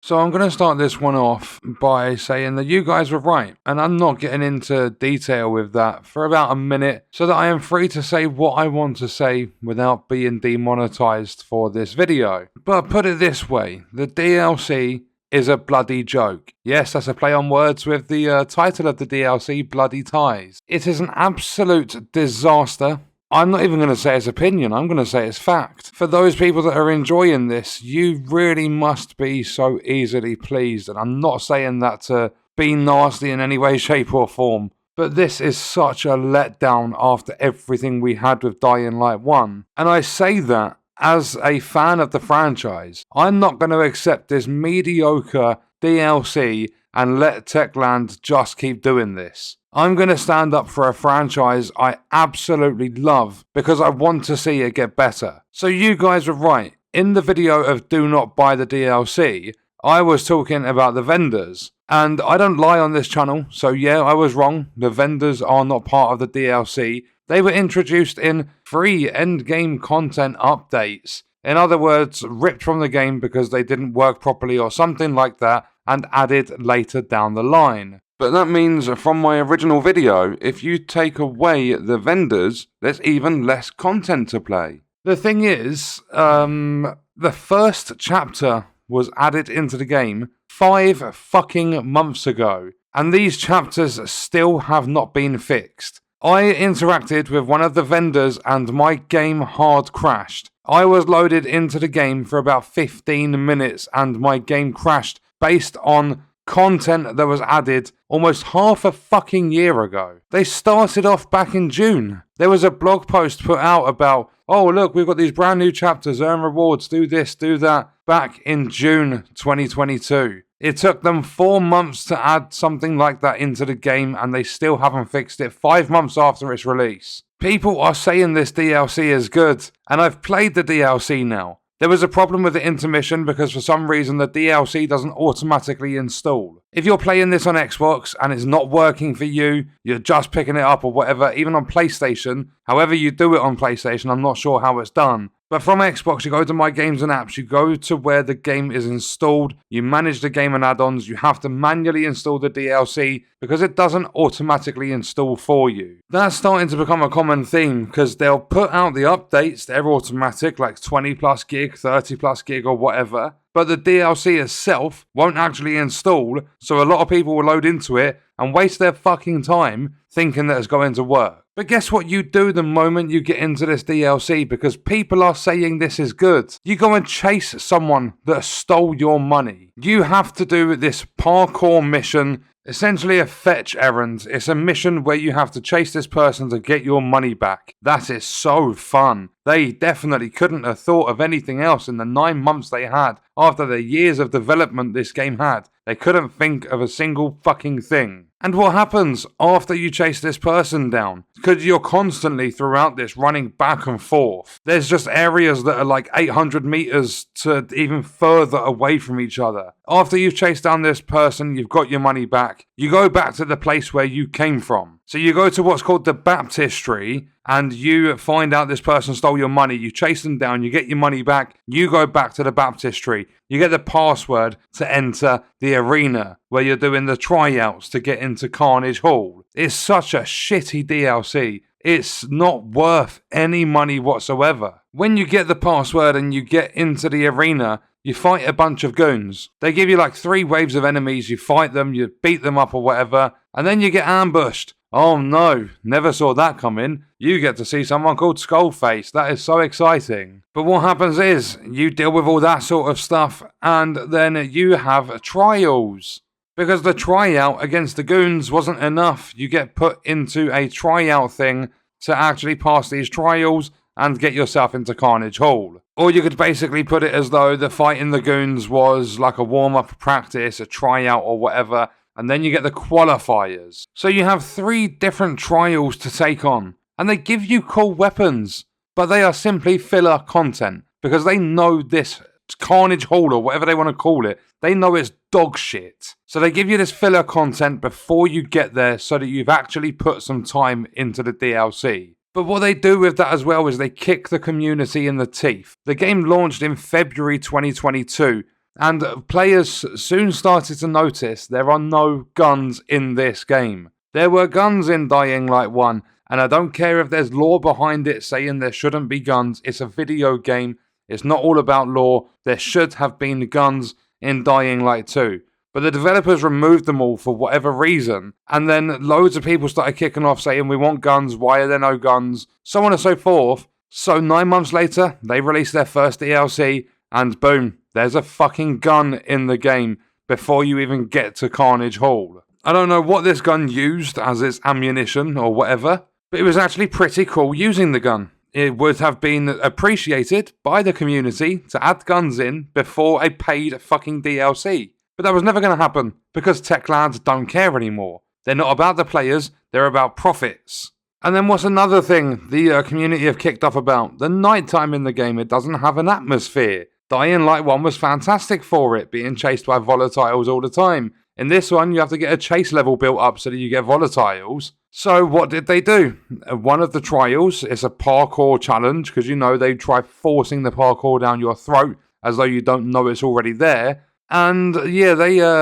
So I'm going to start this one off by saying that you guys were right, and I'm not getting into detail with that for about a minute so that I am free to say what I want to say without being demonetized for this video. But put it this way, the DLC is a bloody joke. Yes, that's a play on words with the title of the DLC, Bloody Ties. It is an absolute disaster. I'm not even going to say it's opinion, I'm going to say it's fact. For those people that are enjoying this, you really must be so easily pleased, and I'm not saying that to be nasty in any way, shape or form, but this is such a letdown after everything we had with Dying Light 1. And I say that as a fan of the franchise. I'm not going to accept this mediocre DLC and let Techland just keep doing this. I'm going to stand up for a franchise I absolutely love because I want to see it get better. So you guys were right. In the video of Do Not Buy the DLC, I was talking about the vendors. And I don't lie on this channel, so yeah, I was wrong. The vendors are not part of the DLC. They were introduced in free endgame content updates. In other words, ripped from the game because they didn't work properly or something like that, and added later down the line. But that means from my original video, if you take away the vendors, there's even less content to play. The thing is, the first chapter was added into the game 5 fucking months ago, and these chapters still have not been fixed. I interacted with one of the vendors and my game hard crashed. I was loaded into the game for about 15 minutes and my game crashed based on content that was added almost half a fucking year ago. They started off back in June. There was a blog post put out about, oh look, we've got these brand new chapters, earn rewards, do this, do that, back in June 2022. It took them 4 months to add something like that into the game and they still haven't fixed it 5 months after its release. People are saying this DLC is good, and I've played the DLC now. There was a problem with the intermission because for some reason the DLC doesn't automatically install. If you're playing this on Xbox and it's not working for you, you're just picking it up or whatever, even on PlayStation, however you do it on PlayStation, I'm not sure how it's done. But from Xbox, you go to My Games and Apps, you go to where the game is installed, you manage the game and add-ons, you have to manually install the DLC because it doesn't automatically install for you. That's starting to become a common theme because they'll put out the updates, they're automatic, like 20 plus gig, 30 plus gig or whatever, but the DLC itself won't actually install, so a lot of people will load into it and waste their fucking time thinking that it's going to work. But guess what you do the moment you get into this DLC because people are saying this is good? You go and chase someone that stole your money. You have to do this parkour mission, essentially a fetch errand. It's a mission where you have to chase this person to get your money back. That is so fun. They definitely couldn't have thought of anything else in the 9 months they had after the years of development this game had. They couldn't think of a single fucking thing. And what happens after you chase this person down? Because you're constantly throughout this running back and forth. There's just areas that are like 800 meters to even further away from each other. After you've chased down this person, you've got your money back. You go back to the place where you came from. So you go to what's called the baptistry and you find out this person stole your money. You chase them down, you get your money back. You go back to the baptistry. You get the password to enter the arena where you're doing the tryouts to get into Carnage Hall. It's such a shitty DLC. It's not worth any money whatsoever. When you get the password and you get into the arena, you fight a bunch of goons. They give you like 3 waves of enemies, you fight them, you beat them up or whatever, and then you get ambushed. Oh no, never saw that coming. You get to see someone called Skullface. That is so exciting. But what happens is, you deal with all that sort of stuff, and then you have trials. Because the tryout against the goons wasn't enough. You get put into a tryout thing to actually pass these trials and get yourself into Carnage Hall. Or you could basically put it as though the fighting the goons was like a warm-up practice, a tryout or whatever, and then you get the qualifiers. So you have 3 different trials to take on, and they give you cool weapons, but they are simply filler content, because they know this Carnage Hall or whatever they want to call it, they know it's dog shit. So they give you this filler content before you get there so that you've actually put some time into the DLC. But what they do with that as well is they kick the community in the teeth. The game launched in February 2022, And players soon started to notice there are no guns in this game. There were guns in Dying Light 1, and I don't care if there's lore behind it saying there shouldn't be guns. It's a video game. It's not all about lore. There should have been guns in Dying Light 2. But the developers removed them all for whatever reason. And then loads of people started kicking off saying, we want guns, why are there no guns? So on and so forth. So 9 months later, they released their first DLC, and boom, there's a fucking gun in the game before you even get to Carnage Hall. I don't know what this gun used as its ammunition or whatever, but it was actually pretty cool using the gun. It would have been appreciated by the community to add guns in before a paid fucking DLC. But that was never going to happen, because tech lads don't care anymore. They're not about the players, they're about profits. And then what's another thing the community have kicked off about? The nighttime in the game, it doesn't have an atmosphere. Dying Light 1 was fantastic for it, being chased by volatiles all the time. In this one, you have to get a chase level built up so that you get volatiles. So what did they do? One of the trials is a parkour challenge, because they try forcing the parkour down your throat as though you don't know it's already there. And yeah,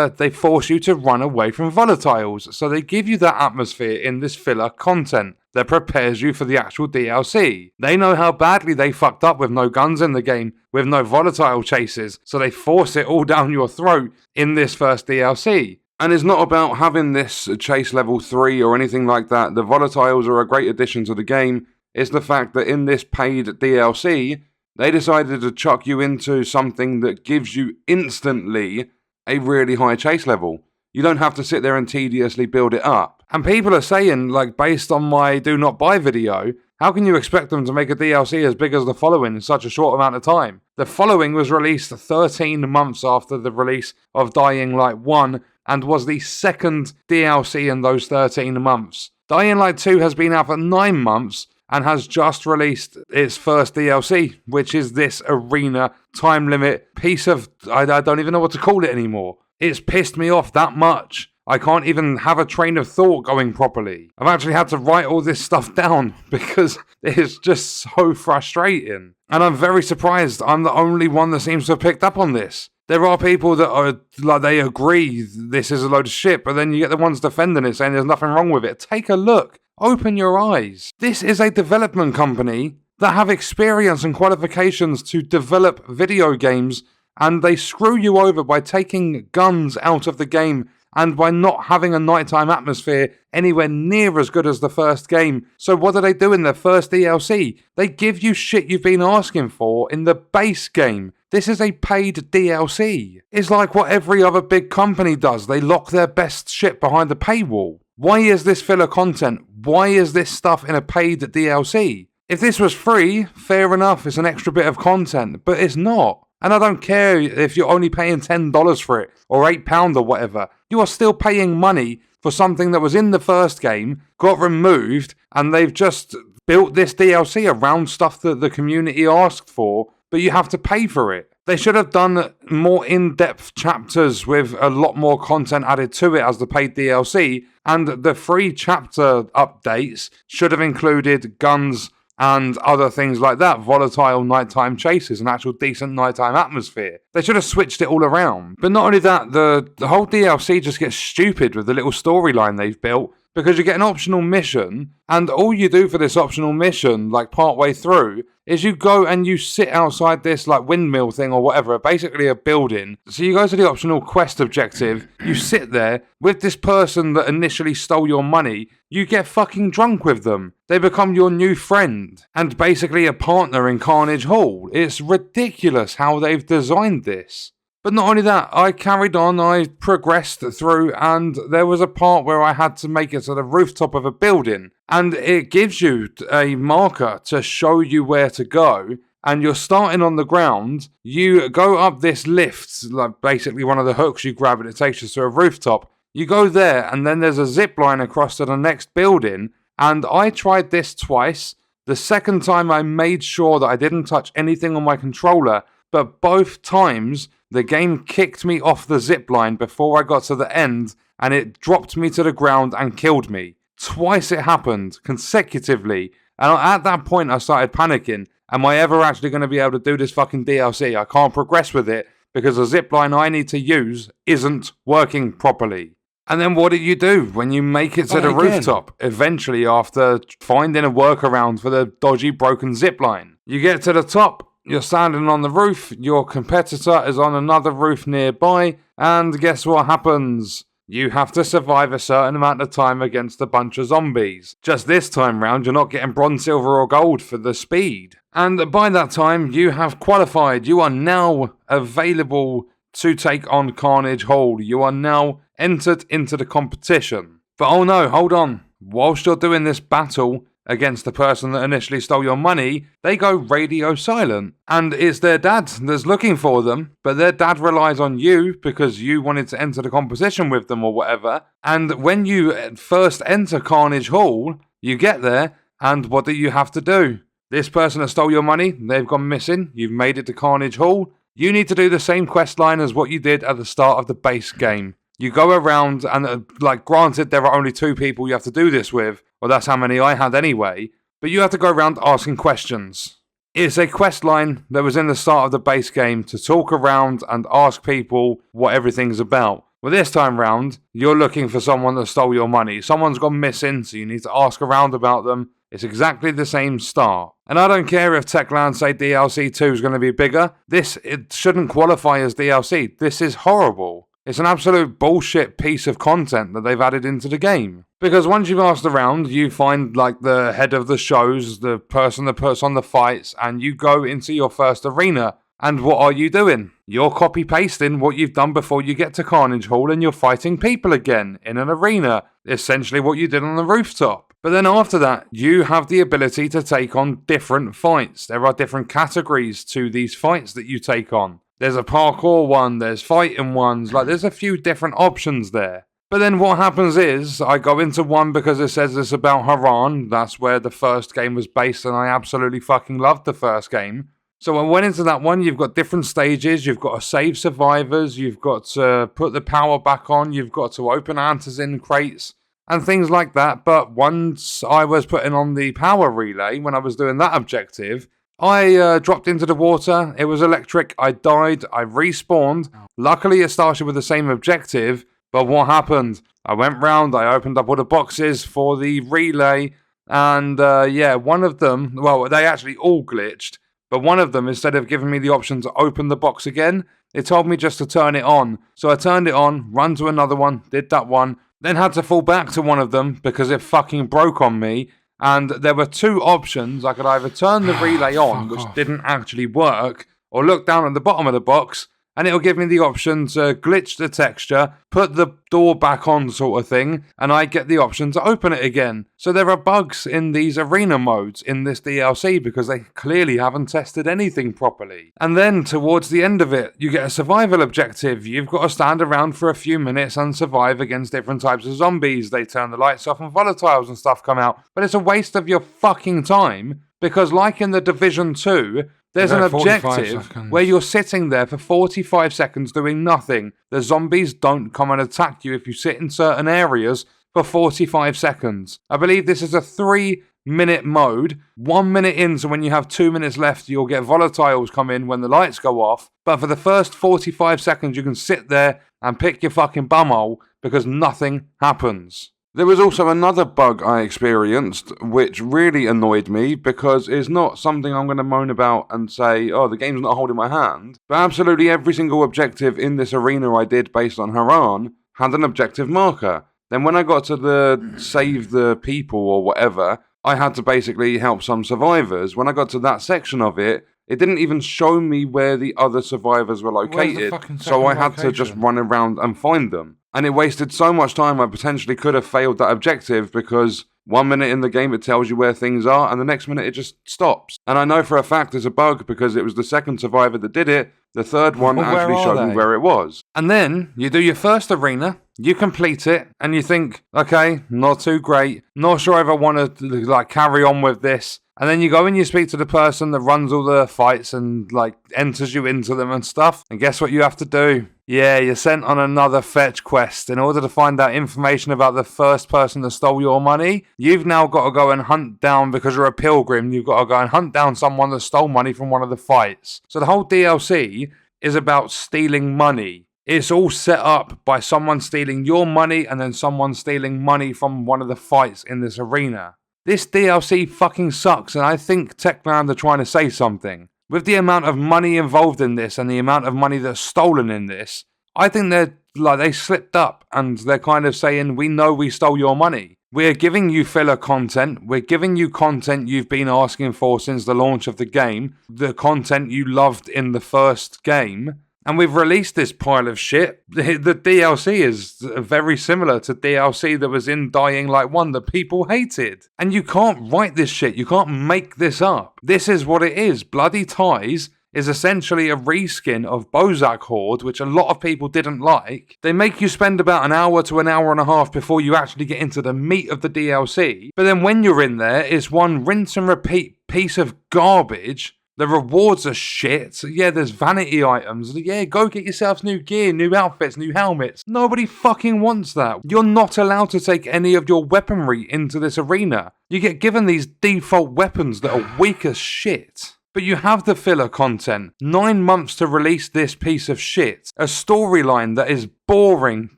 they force you to run away from volatiles. So they give you that atmosphere in this filler content that prepares you for the actual DLC. They know how badly they fucked up with no guns in the game, with no volatile chases, so they force it all down your throat in this first DLC. And it's not about having this chase level 3 or anything like that. The volatiles are a great addition to the game. It's the fact that in this paid DLC, they decided to chuck you into something that gives you instantly a really high chase level. You don't have to sit there and tediously build it up. And people are saying, based on my do not buy video, how can you expect them to make a DLC as big as The Following in such a short amount of time? The Following was released 13 months after the release of Dying Light 1 and was the second DLC in those 13 months. Dying Light 2 has been out for 9 months and has just released its first DLC, which is this arena time limit piece of... I don't even know what to call it anymore. It's pissed me off that much. I can't even have a train of thought going properly. I've actually had to write all this stuff down because it's just so frustrating. And I'm very surprised I'm the only one that seems to have picked up on this. There are people that are they agree this is a load of shit, but then you get the ones defending it saying there's nothing wrong with it. Take a look. Open your eyes. This is a development company that have experience and qualifications to develop video games, and they screw you over by taking guns out of the game and by not having a nighttime atmosphere anywhere near as good as the first game. So what do they do in their first DLC? They give you shit you've been asking for in the base game. This is a paid DLC. It's like what every other big company does. They lock their best shit behind the paywall. Why is this filler content? Why is this stuff in a paid DLC? If this was free, fair enough, it's an extra bit of content, but it's not. And I don't care if you're only paying $10 for it, or £8 or whatever. You are still paying money for something that was in the first game, got removed, and they've just built this DLC around stuff that the community asked for, but you have to pay for it. They should have done more in-depth chapters with a lot more content added to it as the paid DLC, and the free chapter updates should have included guns and other things like that, volatile nighttime chases, an actual decent nighttime atmosphere. They should have switched it all around. But not only that, the whole DLC just gets stupid with the little storyline they've built, because you get an optional mission, and all you do for this optional mission, partway through, is you go and you sit outside this windmill thing or whatever, basically a building. So you go to the optional quest objective, you sit there with this person that initially stole your money, you get fucking drunk with them. They become your new friend, and basically a partner in Carnage Hall. It's ridiculous how they've designed this. But not only that, I carried on, I progressed through, and there was a part where I had to make it to the rooftop of a building, and it gives you a marker to show you where to go, and you're starting on the ground, you go up this lift, basically one of the hooks you grab and it takes you to a rooftop, you go there, and then there's a zip line across to the next building, and I tried this twice. The second time I made sure that I didn't touch anything on my controller, but both times the game kicked me off the zipline before I got to the end, and it dropped me to the ground and killed me. Twice it happened, consecutively, and at that point I started panicking. Am I ever actually going to be able to do this fucking DLC? I can't progress with it because the zipline I need to use isn't working properly. And then what do when you make it to the rooftop? Eventually, after finding a workaround for the dodgy broken zipline, you get to the top, you're standing on the roof, your competitor is on another roof nearby, and guess what happens? You have to survive a certain amount of time against a bunch of zombies. Just this time round, you're not getting bronze, silver, or gold for the speed. And by that time, you have qualified. You are now available to take on Carnage Hall. You are now entered into the competition. But oh no, hold on. Whilst you're doing this battle against the person that initially stole your money, they go radio silent. And it's their dad that's looking for them, but their dad relies on you because you wanted to enter the competition with them or whatever. And when you first enter Carnage Hall, you get there, and what do you have to do? This person that stole your money, they've gone missing, you've made it to Carnage Hall. You need to do the same quest line as what you did at the start of the base game. You go around and, granted, there are only 2 people you have to do this with, or that's how many I had anyway, but you have to go around asking questions. It's a quest line that was in the start of the base game to talk around and ask people what everything's about. Well, this time round, you're looking for someone that stole your money. Someone's gone missing, so you need to ask around about them. It's exactly the same start. And I don't care if Techland say DLC 2 is going to be bigger. It shouldn't qualify as DLC. This is horrible. It's an absolute bullshit piece of content that they've added into the game. Because once you've asked around, you find the head of the shows, the person that puts on the fights, and you go into your first arena. And what are you doing? You're copy-pasting what you've done before you get to Carnage Hall, and you're fighting people again in an arena. Essentially what you did on the rooftop. But then after that, you have the ability to take on different fights. There are different categories to these fights that you take on. There's a parkour one, there's fighting ones, there's a few different options there. But then what happens is, I go into one because it says it's about Haran, that's where the first game was based, and I absolutely fucking loved the first game. So I went into that one, you've got different stages, you've got to save survivors, you've got to put the power back on, you've got to open antizin crates, and things like that. But once I was putting on the power relay, when I was doing that objective, I dropped into the water, it was electric, I died, I respawned. Luckily it started with the same objective, but what happened? I went round, I opened up all the boxes for the relay, and one of them, well, they actually all glitched, but one of them, instead of giving me the option to open the box again, it told me just to turn it on. So I turned it on, run to another one, did that one, then had to fall back to one of them because it fucking broke on me. And there were 2 options. I could either turn the relay on, which didn't actually work, or look down at the bottom of the box, and it'll give me the option to glitch the texture, put the door back on sort of thing, and I get the option to open it again. So there are bugs in these arena modes in this DLC because they clearly haven't tested anything properly. And then towards the end of it, you get a survival objective. You've got to stand around for a few minutes and survive against different types of zombies. They turn the lights off and volatiles and stuff come out. But it's a waste of your fucking time because like in the Division 2, there's an objective where you're sitting there for 45 seconds doing nothing. The zombies don't come and attack you if you sit in certain areas for 45 seconds. I believe this is a 3-minute mode. 1 minute in, so when you have 2 minutes left, you'll get volatiles come in when the lights go off. But for the first 45 seconds, you can sit there and pick your fucking bumhole because nothing happens. There was also another bug I experienced, which really annoyed me because it's not something I'm going to moan about and say, oh, the game's not holding my hand. But absolutely every single objective in this arena I did based on Haran had an objective marker. Then when I got to the save the people or whatever, I had to basically help some survivors. When I got to that section of it, it didn't even show me where the other survivors were located, so I had to just run around and find them. And it wasted so much time I potentially could have failed that objective because 1 minute in the game it tells you where things are and the next minute it just stops. And I know for a fact there's a bug because it was the second survivor that did it. The third one actually showed me where it was. And then you do your first arena, you complete it, and you think, okay, not too great, not sure if I want to carry on with this. And then you go and you speak to the person that runs all the fights and enters you into them and stuff. And guess what you have to do? Yeah, you're sent on another fetch quest. In order to find out information about the first person that stole your money, you've now got to go and hunt down, because you're a pilgrim, you've got to go and hunt down someone that stole money from one of the fights. So the whole DLC is about stealing money. It's all set up by someone stealing your money and then someone stealing money from one of the fights in this arena. This DLC fucking sucks, and I think Techland are trying to say something. With the amount of money involved in this and the amount of money that's stolen in this, I think they slipped up and they're kind of saying, we know we stole your money. We're giving you filler content. We're giving you content you've been asking for since the launch of the game. The content you loved in the first game. And we've released this pile of shit. The DLC is very similar to DLC that was in Dying Light 1 that people hated. And you can't write this shit. You can't make this up. This is what it is. Bloody Ties is essentially a reskin of Bozak Horde, which a lot of people didn't like. They make you spend about an hour to an hour and a half before you actually get into the meat of the DLC. But then when you're in there, it's one rinse and repeat piece of garbage. The rewards are shit. Yeah, there's vanity items. Yeah, go get yourselves new gear, new outfits, new helmets. Nobody fucking wants that. You're not allowed to take any of your weaponry into this arena. You get given these default weapons that are weak as shit. But you have the filler content. 9 months to release this piece of shit. A storyline that is boring,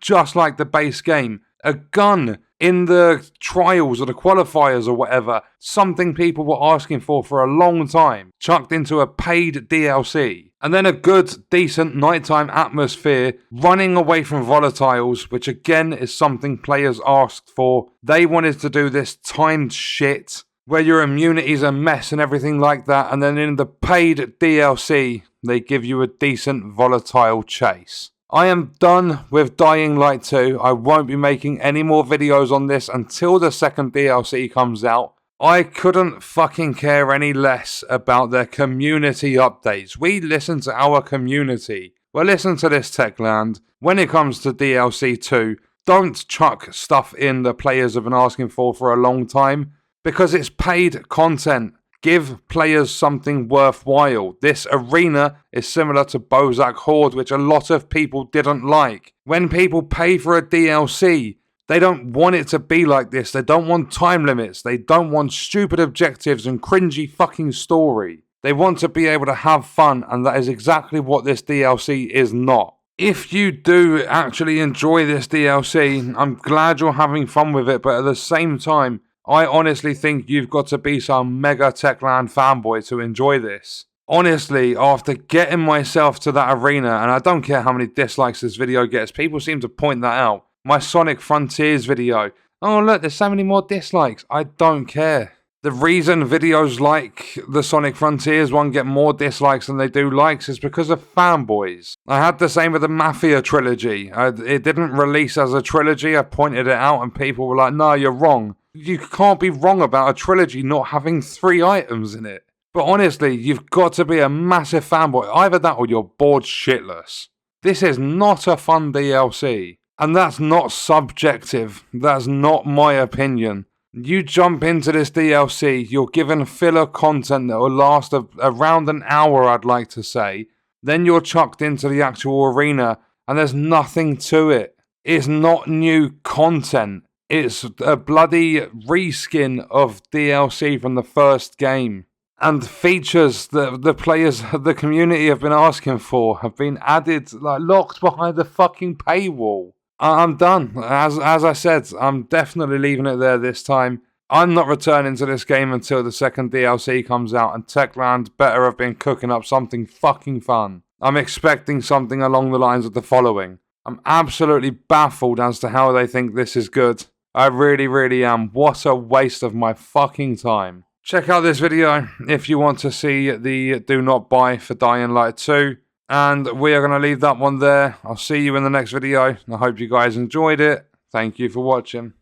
just like the base game. A gun in the trials or the qualifiers or whatever. Something people were asking for a long time. Chucked into a paid DLC. And then a good, decent nighttime atmosphere. Running away from volatiles, which again is something players asked for. They wanted to do this timed shit where your immunity's a mess and everything like that, and then in the paid DLC, they give you a decent volatile chase. I am done with Dying Light 2. I won't be making any more videos on this until the second DLC comes out. I couldn't fucking care any less about their community updates. We listen to our community. Well, listen to this, Techland. When it comes to DLC 2, don't chuck stuff in that players have been asking for a long time. Because it's paid content. Give players something worthwhile. This arena is similar to Bozak Horde, which a lot of people didn't like. When people pay for a DLC, they don't want it to be like this. They don't want time limits. They don't want stupid objectives and cringy fucking story. They want to be able to have fun, and that is exactly what this DLC is not. If you do actually enjoy this DLC, I'm glad you're having fun with it, but at the same time, I honestly think you've got to be some mega Techland fanboy to enjoy this. Honestly, after getting myself to that arena, and I don't care how many dislikes this video gets, people seem to point that out. My Sonic Frontiers video. Oh look, there's so many more dislikes. I don't care. The reason videos like the Sonic Frontiers one get more dislikes than they do likes is because of fanboys. I had the same with the Mafia trilogy. It didn't release as a trilogy. I pointed it out and people were like, no, you're wrong. You can't be wrong about a trilogy not having 3 items in it. But honestly, you've got to be a massive fanboy. Either that or you're bored shitless. This is not a fun DLC. And that's not subjective. That's not my opinion. You jump into this DLC, you're given filler content that will last around an hour, I'd like to say. Then you're chucked into the actual arena and there's nothing to it. It's not new content. It's a bloody reskin of DLC from the first game. And features that the players, the community have been asking for have been added, like locked behind the fucking paywall. I'm done. As I said, I'm definitely leaving it there this time. I'm not returning to this game until the second DLC comes out, and Techland better have been cooking up something fucking fun. I'm expecting something along the lines of the following. I'm absolutely baffled as to how they think this is good. I really, really am. What a waste of my fucking time. Check out this video if you want to see the do not buy for Dying Light 2. And we are going to leave that one there. I'll see you in the next video. I hope you guys enjoyed it. Thank you for watching.